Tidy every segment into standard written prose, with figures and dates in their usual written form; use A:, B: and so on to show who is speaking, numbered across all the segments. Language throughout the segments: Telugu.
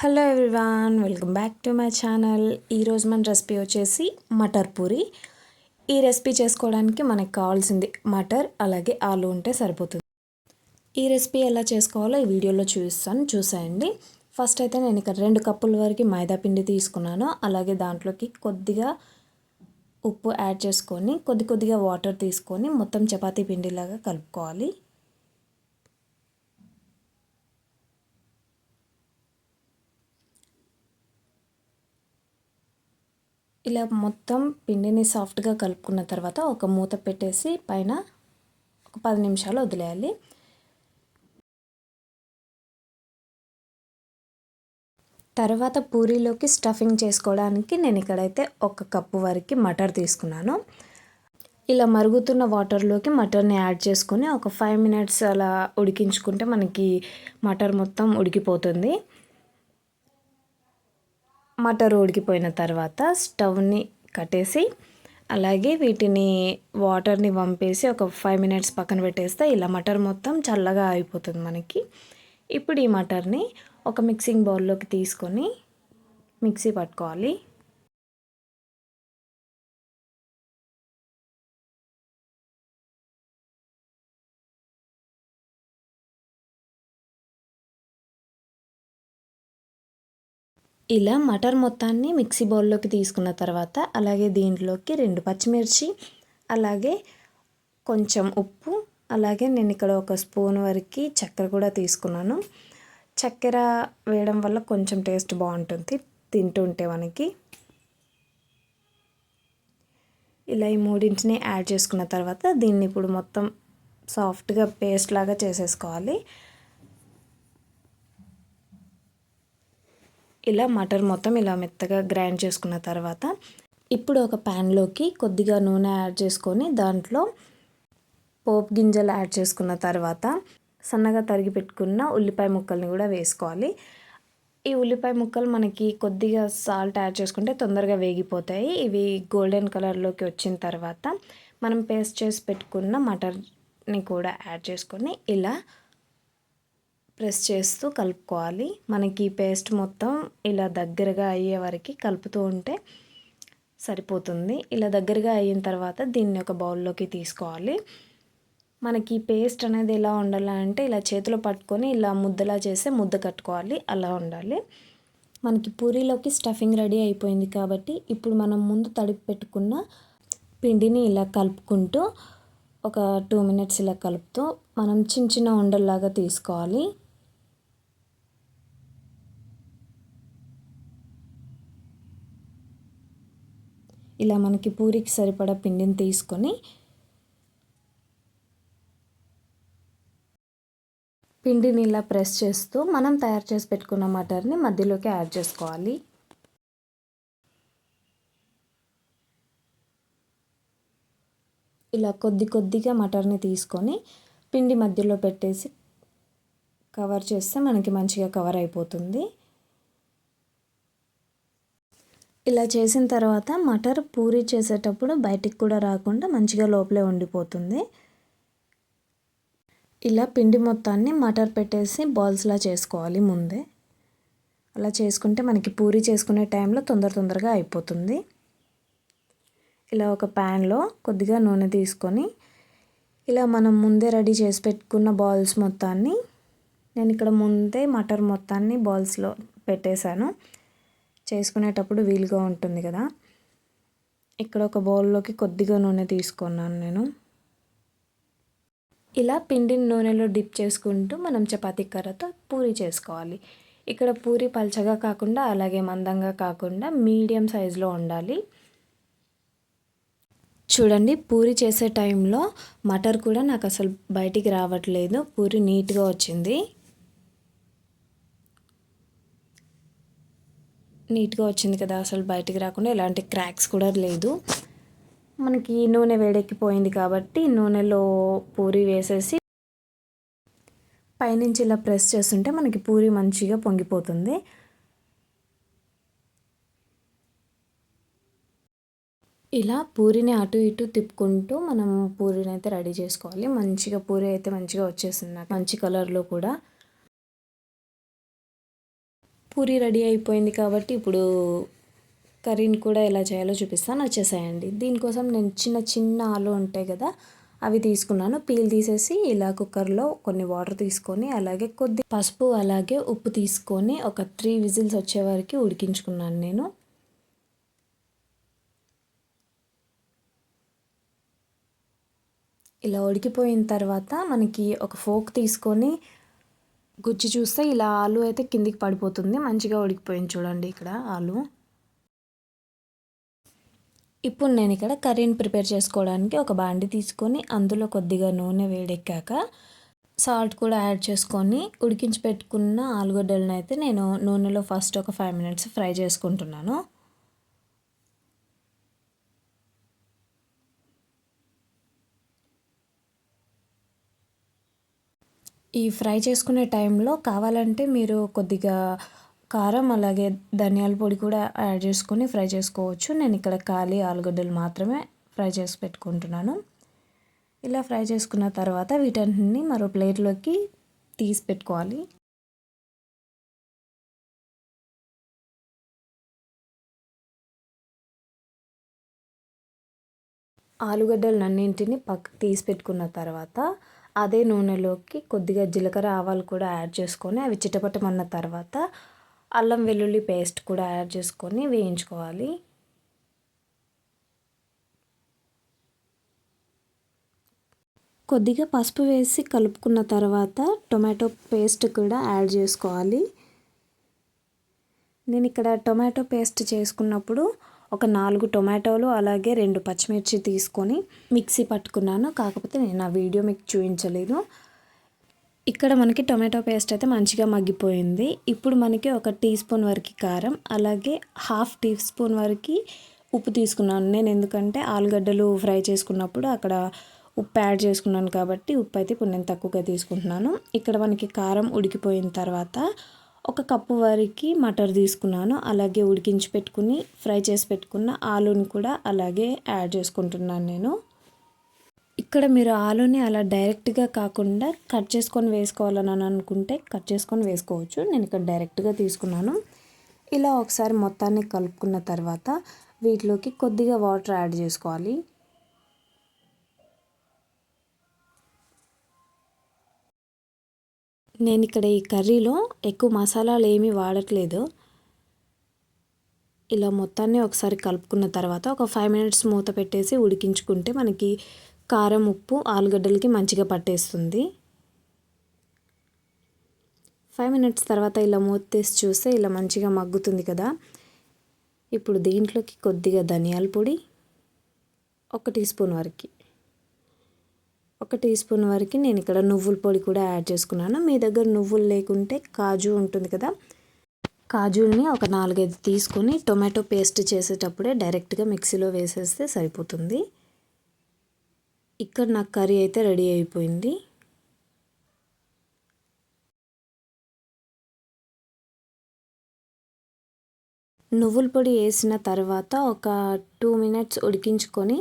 A: Hello everyone, welcome back to my channel. ఈరోజు మన రెసిపీ వచ్చేసి మటర్ పూరి. ఈ రెసిపీ చేసుకోవడానికి మనకు కావాల్సింది మటర్ అలాగే ఆలు ఉంటే సరిపోతుంది. ఈ రెసిపీ ఎలా చేసుకోవాలో ఈ వీడియోలో చూపిస్తాను, చూసేయండి. ఫస్ట్ అయితే నేను ఇక్కడ 2 కప్పుల వరకు మైదా పిండి తీసుకున్నాను. అలాగే దాంట్లోకి కొద్దిగా ఉప్పు యాడ్ చేసుకొని కొద్దిగా వాటర్ తీసుకొని మొత్తం చపాతీ పిండిలాగా కలుపుకోవాలి. ఇలా మొత్తం పిండిని సాఫ్ట్గా కలుపుకున్న తర్వాత ఒక మూత పెట్టేసి పైన ఒక 10 నిమిషాలు వదిలేయాలి. తర్వాత పూరీలోకి స్టఫింగ్ చేసుకోవడానికి నేను ఇక్కడైతే 1 కప్పు వరకు మటర్ తీసుకున్నాను. ఇలా మరుగుతున్న వాటర్లోకి మటర్ని యాడ్ చేసుకొని ఒక 5 మినిట్స్ అలా ఉడికించుకుంటే మనకి మటర్ మొత్తం ఉడికిపోతుంది. మటర్ ఉడికిపోయిన తర్వాత స్టవ్ని కట్టేసి అలాగే వీటిని వాటర్ని వంపేసి ఒక 5 మినిట్స్ పక్కన పెట్టేస్తే ఇలా మటర్ మొత్తం చల్లగా అయిపోతుంది మనకి. ఇప్పుడు ఈ మటర్ని ఒక మిక్సింగ్ బౌల్లోకి తీసుకొని మిక్సీ పట్టుకోవాలి. ఇలా మటర్ మొత్తాన్ని మిక్సీ బౌల్లోకి తీసుకున్న తర్వాత అలాగే దీంట్లోకి 2 పచ్చిమిర్చి అలాగే కొంచెం ఉప్పు అలాగే నేను ఇక్కడ 1 స్పూన్ వరకు చక్కెర కూడా తీసుకున్నాను. చక్కెర వేయడం వల్ల కొంచెం టేస్ట్ బాగుంటుంది తింటుంటే మనకి. ఇలా ఈ మూడింటిని యాడ్ చేసుకున్న తర్వాత దీన్ని ఇప్పుడు మొత్తం సాఫ్ట్గా పేస్ట్ లాగా చేసేసుకోవాలి. ఇలా మటర్ మొత్తం ఇలా మెత్తగా గ్రైండ్ చేసుకున్న తర్వాత ఇప్పుడు ఒక ప్యాన్లోకి కొద్దిగా నూనె యాడ్ చేసుకొని దాంట్లో పోపు గింజలు యాడ్ చేసుకున్న తర్వాత సన్నగా తరిగి పెట్టుకున్న ఉల్లిపాయ ముక్కల్ని కూడా వేసుకోవాలి. ఈ ఉల్లిపాయ ముక్కలు మనకి కొద్దిగా సాల్ట్ యాడ్ చేసుకుంటే తొందరగా వేగిపోతాయి. ఇవి గోల్డెన్ కలర్లోకి వచ్చిన తర్వాత మనం పేస్ట్ చేసి పెట్టుకున్న మటర్ని కూడా యాడ్ చేసుకొని ఇలా ప్రెస్ చేస్తూ కలుపుకోవాలి. మనకి పేస్ట్ మొత్తం ఇలా దగ్గరగా అయ్యే వరకు కలుపుతూ ఉంటే సరిపోతుంది. ఇలా దగ్గరగా అయిన తర్వాత దీన్ని ఒక బౌల్లోకి తీసుకోవాలి. మనకి పేస్ట్ అనేది ఎలా ఉండాలంటే ఇలా చేతిలో పట్టుకొని ఇలా ముద్దలా చేస్తే ముద్ద కట్టుకోవాలి, అలా ఉండాలి. మనకి పూరీలోకి స్టఫింగ్ రెడీ అయిపోయింది కాబట్టి ఇప్పుడు మనం ముందు తడిపి పెట్టుకున్న పిండిని ఇలా కలుపుకుంటూ ఒక 2 మినిట్స్ ఇలా కలుపుతూ మనం చిన్న ఉండల్లాగా తీసుకోవాలి. ఇలా మనకి పూరికి సరిపడా పిండిని తీసుకొని పిండిని ఇలా ప్రెస్ చేస్తూ మనం తయారు చేసి పెట్టుకున్న మటర్ని మధ్యలోకి యాడ్ చేసుకోవాలి. ఇలా కొద్దిగా మటర్ని తీసుకొని పిండి మధ్యలో పెట్టేసి కవర్ చేస్తే మనకి మంచిగా కవర్ అయిపోతుంది. ఇలా చేసిన తర్వాత మటర్ పూరి చేసేటప్పుడు బయటికి కూడా రాకుండా మంచిగా లోపలే ఉండిపోతుంది. ఇలా పిండి మొత్తాన్ని మటర్ పెట్టేసి బాల్స్లా చేసుకోవాలి ముందే. అలా చేసుకుంటే మనకి పూరి చేసుకునే టైంలో తొందరగా అయిపోతుంది. ఇలా ఒక ప్యాన్లో కొద్దిగా నూనె తీసుకొని ఇలా మనం ముందే రెడీ చేసి పెట్టుకున్న బాల్స్ మొత్తాన్ని నేను ఇక్కడ ముందే మటర్ మొత్తాన్ని బాల్స్లో పెట్టేశాను. చేసుకునేటప్పుడు వీలుగా ఉంటుంది కదా. ఇక్కడ ఒక బౌల్లోకి కొద్దిగా నూనె తీసుకున్నాను నేను. ఇలా పిండిని నూనెలో డిప్ చేసుకుంటూ మనం చపాతీ కర్రతో పూరి చేసుకోవాలి. ఇక్కడ పూరి పల్చగా కాకుండా అలాగే మందంగా కాకుండా మీడియం సైజులో ఉండాలి. చూడండి, పూరి చేసే టైంలో మటర్ కూడా నాకు అసలు బయటికి రావట్లేదు. పూరి నీట్గా వచ్చింది. నీట్గా వచ్చింది కదా, అసలు బయటికి రాకుండా ఎలాంటి క్రాక్స్ కూడా లేదు. మనకి నూనె వేడెక్కిపోయింది కాబట్టి నూనెలో పూరి వేసేసి పైనుంచి ఇలా ప్రెస్ చేస్తుంటే మనకి పూరి మంచిగా పొంగిపోతుంది. ఇలా పూరిని అటు ఇటు తిప్పుకుంటూ మనం పూరిని అయితే రెడీ చేసుకోవాలి. మంచిగా పూరి అయితే మంచిగా వచ్చేసింది, మంచి కలర్లో కూడా. పూరి రెడీ అయిపోయింది కాబట్టి ఇప్పుడు కర్రీని కూడా ఎలా చేయాలో చూపిస్తాను, వచ్చేసాయండి. దీనికోసం నేను చిన్న చిన్న ఆలు ఉంటాయి కదా, అవి తీసుకున్నాను. పీల్ తీసేసి ఇలా కుక్కర్లో కొన్ని వాటర్ తీసుకొని అలాగే కొద్ది పసుపు అలాగే ఉప్పు తీసుకొని ఒక 3 విజిల్స్ వచ్చే వరకు ఉడికించుకున్నాను నేను. ఇలా ఉడికిపోయిన తర్వాత మనకి ఒక ఫోక్ తీసుకొని గుజ్జు చూస్తే ఇలా ఆలు అయితే కిందికి పడిపోతుంది. మంచిగా ఉడికిపోయింది చూడండి ఇక్కడ ఆలు. ఇప్పుడు నేను ఇక్కడ కర్రీని ప్రిపేర్ చేసుకోవడానికి ఒక బాండి తీసుకొని అందులో కొద్దిగా నూనె వేడెక్కాక సాల్ట్ కూడా యాడ్ చేసుకొని ఉడికించి పెట్టుకున్న ఆలుగడ్డలను అయితే నేను నూనెలో ఫస్ట్ ఒక 5 మినిట్స్ ఫ్రై చేసుకుంటున్నాను. ఈ ఫ్రై చేసుకునే టైంలో కావాలంటే మీరు కొద్దిగా కారం అలాగే ధనియాల పొడి కూడా యాడ్ చేసుకొని ఫ్రై చేసుకోవచ్చు. నేను ఇక్కడ ఖాళీ ఆలుగడ్డలు మాత్రమే ఫ్రై చేసి పెట్టుకుంటున్నాను. ఇలా ఫ్రై చేసుకున్న తర్వాత వీటన్నిటిని మరో ప్లేట్లోకి తీసి పెట్టుకోవాలి. ఆలుగడ్డలన్నింటిని పక్కకు తీసి పెట్టుకున్న తర్వాత అదే నూనెలోకి కొద్దిగా జీలకర్ర ఆవాలు కూడా యాడ్ చేసుకొని అవి చిటపటమన్న తర్వాత అల్లం వెల్లుల్లి పేస్ట్ కూడా యాడ్ చేసుకొని వేయించుకోవాలి. కొద్దిగా పసుపు వేసి కలుపుకున్న తర్వాత టొమాటో పేస్ట్ కూడా యాడ్ చేసుకోవాలి. నేను ఇక్కడ టొమాటో పేస్ట్ చేసుకున్నప్పుడు ఒక 4 టొమాటోలు అలాగే 2 పచ్చిమిర్చి తీసుకొని మిక్సీ పట్టుకున్నాను. కాకపోతే నేను ఆ వీడియో మీకు చూపించలేదు. ఇక్కడ మనకి టొమాటో పేస్ట్ అయితే మంచిగా మగ్గిపోయింది. ఇప్పుడు మనకి ఒక టీ స్పూన్ వరకు కారం అలాగే హాఫ్ టీ స్పూన్ వరకు ఉప్పు తీసుకున్నాను నేను. ఎందుకంటే ఆలుగడ్డలు ఫ్రై చేసుకున్నప్పుడు అక్కడ ఉప్పు యాడ్ చేసుకున్నాను కాబట్టి ఉప్పు అయితే ఇప్పుడు నేను తక్కువగా తీసుకుంటున్నాను. ఇక్కడ మనకి కారం ఉడికిపోయిన తర్వాత ఒక కప్పు వరకు మటర్ తీసుకున్నాను. అలాగే ఉడికించి పెట్టుకుని ఫ్రై చేసి పెట్టుకున్న ఆలుని కూడా అలాగే యాడ్ చేసుకుంటున్నాను నేను. ఇక్కడ మీరు ఆలుని అలా డైరెక్ట్గా కాకుండా కట్ చేసుకొని వేసుకోవాలని అనుకుంటే కట్ చేసుకొని వేసుకోవచ్చు. నేను ఇక్కడ డైరెక్ట్గా తీసుకున్నాను. ఇలా ఒకసారి మొత్తాన్ని కలుపుకున్న తర్వాత వీటిలోకి కొద్దిగా వాటర్ యాడ్ చేసుకోవాలి. నేను ఇక్కడ ఈ కర్రీలో ఎక్కువ మసాలాలు ఏమీ వాడట్లేదు. ఇలా మొత్తాన్ని ఒకసారి కలుపుకున్న తర్వాత ఒక 5 మినిట్స్ మూత పెట్టేసి ఉడికించుకుంటే మనకి కారం ఉప్పు ఆలుగడ్డలకి మంచిగా పట్టేస్తుంది. 5 మినిట్స్ తర్వాత ఇలా మూత తీసి చూస్తే ఇలా మంచిగా మగ్గుతుంది కదా. ఇప్పుడు దీంట్లోకి కొద్దిగా ధనియాల పొడి 1 టీ స్పూన్ వరకు, 1 టీ స్పూన్ వరకు నేను ఇక్కడ నువ్వుల పొడి కూడా యాడ్ చేసుకున్నాను. మీ దగ్గర నువ్వులు లేకుంటే కాజు ఉంటుంది కదా, కాజుల్ని ఒక 4-5 తీసుకొని టొమాటో పేస్ట్ చేసేటప్పుడే డైరెక్ట్గా మిక్సీలో వేసేస్తే సరిపోతుంది. ఇక్కడ నాకు కర్రీ అయితే రెడీ అయిపోయింది. నువ్వుల పొడి వేసిన తర్వాత ఒక 2 మినిట్స్ ఉడికించుకొని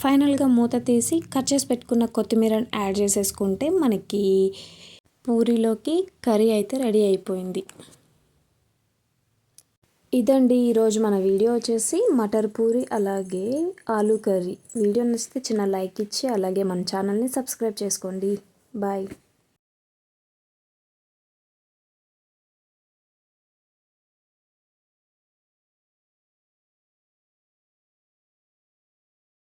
A: ఫైనల్గా మూత తీసి కట్ చేసి పెట్టుకున్న కొత్తిమీరని యాడ్ చేసేసుకుంటే మనకి పూరీలోకి కర్రీ అయితే రెడీ అయిపోయింది. ఇదండి ఈరోజు మన వీడియో వచ్చేసి మటర్ పూరి అలాగే ఆలూ కర్రీ. వీడియో నచ్చితే చిన్న లైక్ ఇచ్చి అలాగే మన ఛానల్ని సబ్స్క్రైబ్ చేసుకోండి. బాయ్.